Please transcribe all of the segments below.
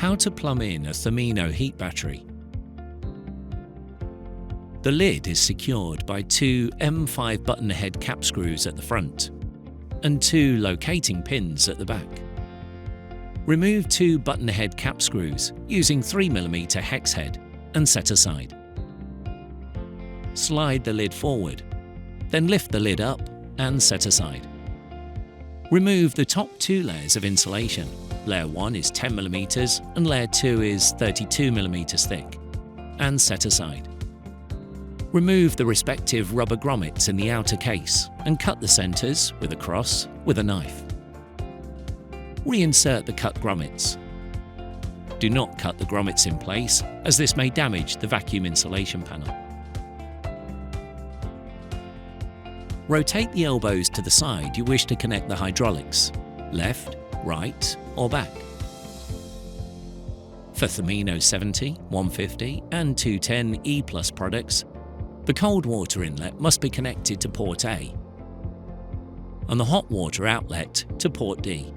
How to plumb in a Thermino heat battery. The lid is secured by two M5 button head cap screws at the front and two locating pins at the back. Remove two button head cap screws using 3mm hex head and set aside. Slide the lid forward, then lift the lid up and set aside. Remove the top two layers of insulation. Layer 1 is 10mm and layer 2 is 32mm thick, and set aside. Remove the respective rubber grommets in the outer case and cut the centers with a cross with a knife. Reinsert the cut grommets. Do not cut the grommets in place, as this may damage the vacuum insulation panel. Rotate the elbows to the side you wish to connect the hydraulics, left, right or back. For Thermino 70, 150 and 210 ePlus products, the cold water inlet must be connected to port A and the hot water outlet to port D.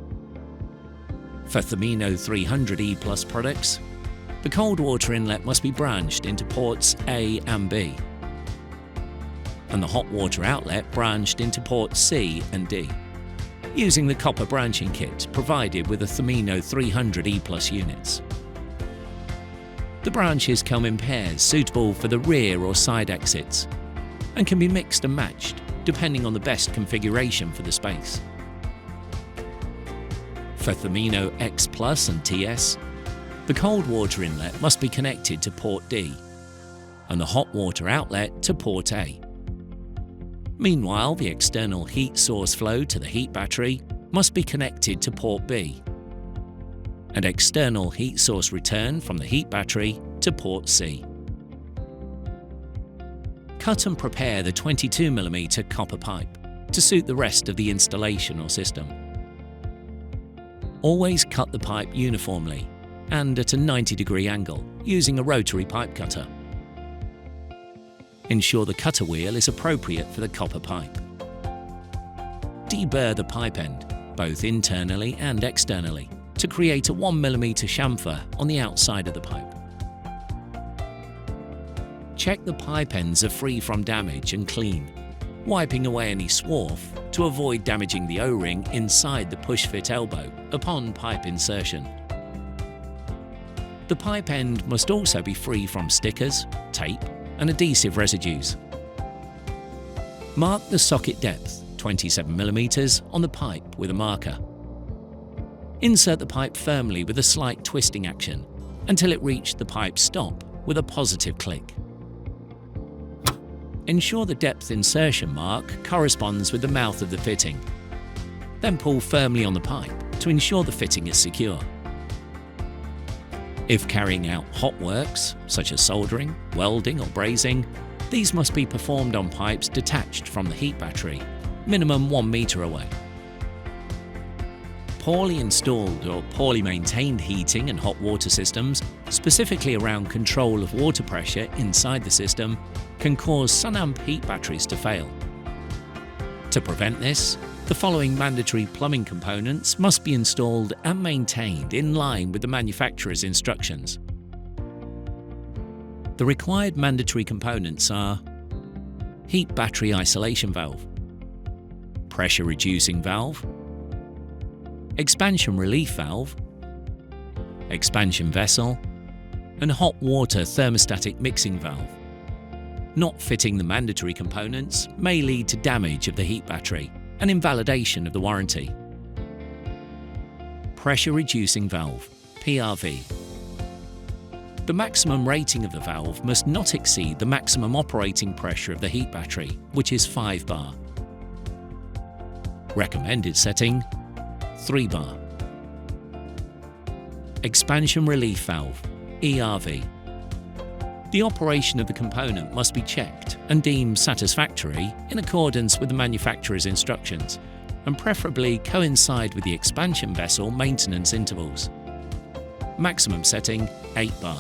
For Thermino 300 ePlus products, the cold water inlet must be branched into ports A and B, and the hot water outlet branched into ports C and D, using the copper branching kit provided with the Thermino 300 ePlus units. The branches come in pairs suitable for the rear or side exits and can be mixed and matched depending on the best configuration for the space. For Thermino xPlus and TS, the cold water inlet must be connected to port D and the hot water outlet to port A. Meanwhile, the external heat source flow to the heat battery must be connected to port B, and external heat source return from the heat battery to port C. Cut and prepare the 22mm copper pipe to suit the rest of the installation or system. Always cut the pipe uniformly and at a 90-degree angle using a rotary pipe cutter. Ensure the cutter wheel is appropriate for the copper pipe. Deburr the pipe end, both internally and externally, to create a 1mm chamfer on the outside of the pipe. Check the pipe ends are free from damage and clean, wiping away any swarf to avoid damaging the O-ring inside the push-fit elbow upon pipe insertion. The pipe end must also be free from stickers, tape, and adhesive residues. Mark the socket depth, 27mm, on the pipe with a marker. Insert the pipe firmly with a slight twisting action until it reached the pipe stop with a positive click. Ensure the depth insertion mark corresponds with the mouth of the fitting. Then pull firmly on the pipe to ensure the fitting is secure. If carrying out hot works, such as soldering, welding or brazing, these must be performed on pipes detached from the heat battery, minimum 1 meter away. Poorly installed or poorly maintained heating and hot water systems, specifically around control of water pressure inside the system, can cause Sunamp heat batteries to fail. To prevent this, the following mandatory plumbing components must be installed and maintained in line with the manufacturer's instructions. The required mandatory components are heat battery isolation valve, pressure reducing valve, expansion relief valve, expansion vessel, and hot water thermostatic mixing valve. Not fitting the mandatory components may lead to damage of the heat battery and invalidation of the warranty. Pressure reducing valve, PRV. The maximum rating of the valve must not exceed the maximum operating pressure of the heat battery, which is 5 bar. Recommended setting, 3 bar. Expansion relief valve, ERV. The operation of the component must be checked and deemed satisfactory in accordance with the manufacturer's instructions, and preferably coincide with the expansion vessel maintenance intervals. Maximum setting, 8 bar.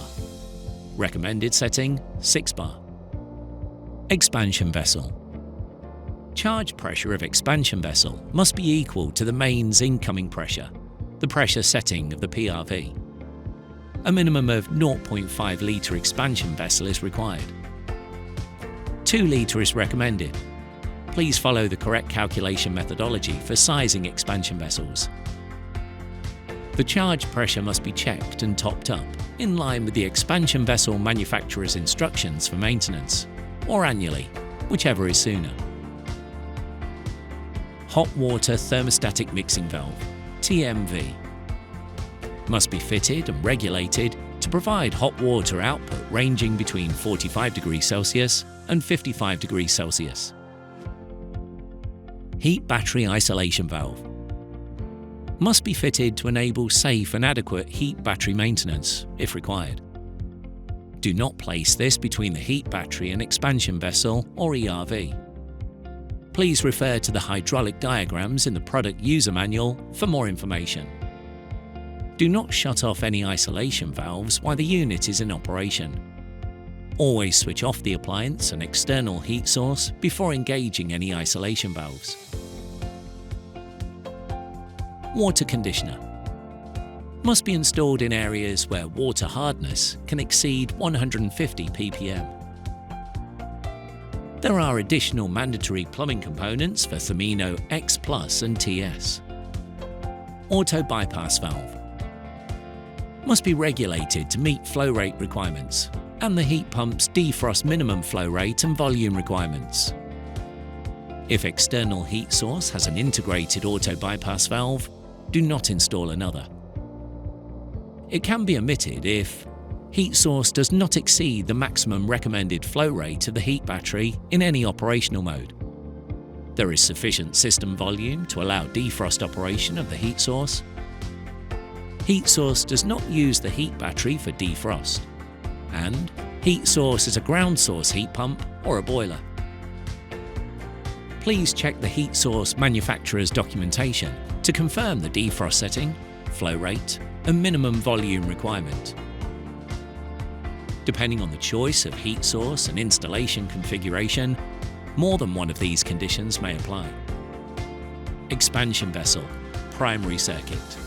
Recommended setting, 6 bar. Expansion vessel. Charge pressure of expansion vessel must be equal to the mains incoming pressure, the pressure setting of the PRV. a minimum of 0.5 litre expansion vessel is required. 2 litre is recommended. Please follow the correct calculation methodology for sizing expansion vessels. The charge pressure must be checked and topped up in line with the expansion vessel manufacturer's instructions for maintenance, or annually, whichever is sooner. Hot water thermostatic mixing valve, TMV, must be fitted and regulated to provide hot water output ranging between 45 degrees Celsius and 55 degrees Celsius. Heat battery isolation valve must be fitted to enable safe and adequate heat battery maintenance, if required. Do not place this between the heat battery and expansion vessel or ERV. Please refer to the hydraulic diagrams in the product user manual for more information. Do not shut off any isolation valves while the unit is in operation. Always switch off the appliance and external heat source before engaging any isolation valves. Water conditioner must be installed in areas where water hardness can exceed 150 ppm. There are additional mandatory plumbing components for Thermino xPlus and TS. Auto bypass valve must be regulated to meet flow rate requirements and the heat pump's defrost minimum flow rate and volume requirements. If external heat source has an integrated auto bypass valve, do not install another. It can be omitted if heat source does not exceed the maximum recommended flow rate of the heat battery in any operational mode. There is sufficient system volume to allow defrost operation of the heat source. Heat source does not use the heat battery for defrost. And heat source is a ground source heat pump or a boiler. Please check the heat source manufacturer's documentation to confirm the defrost setting, flow rate, and minimum volume requirement. Depending on the choice of heat source and installation configuration, more than one of these conditions may apply. Expansion vessel, primary circuit.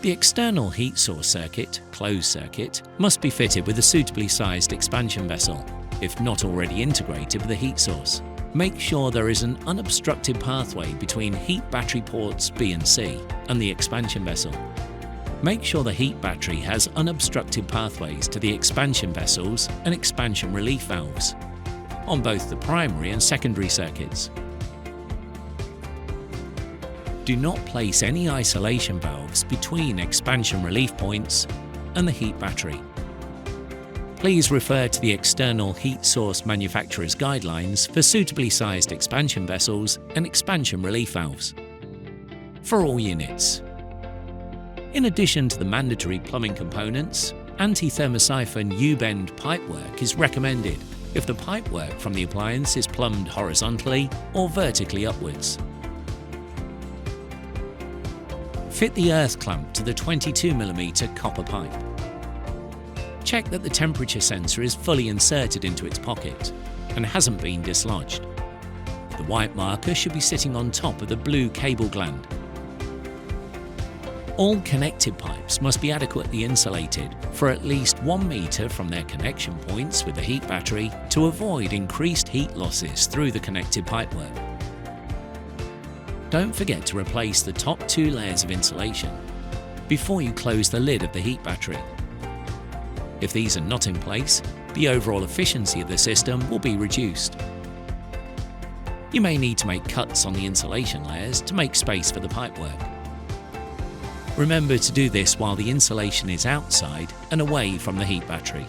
The external heat source circuit, closed circuit, must be fitted with a suitably sized expansion vessel, if not already integrated with the heat source. Make sure there is an unobstructed pathway between heat battery ports B and C and the expansion vessel. Make sure the heat battery has unobstructed pathways to the expansion vessels and expansion relief valves on both the primary and secondary circuits. Do not place any isolation valves between expansion relief points and the heat battery. Please refer to the external heat source manufacturer's guidelines for suitably sized expansion vessels and expansion relief valves for all units. In addition to the mandatory plumbing components, anti-thermosiphon U-bend pipework is recommended if the pipework from the appliance is plumbed horizontally or vertically upwards. Fit the earth clamp to the 22mm copper pipe. Check that the temperature sensor is fully inserted into its pocket and hasn't been dislodged. The white marker should be sitting on top of the blue cable gland. All connected pipes must be adequately insulated for at least 1 meter from their connection points with the heat battery to avoid increased heat losses through the connected pipework. Don't forget to replace the top 2 layers of insulation before you close the lid of the heat battery. If these are not in place, the overall efficiency of the system will be reduced. You may need to make cuts on the insulation layers to make space for the pipework. Remember to do this while the insulation is outside and away from the heat battery.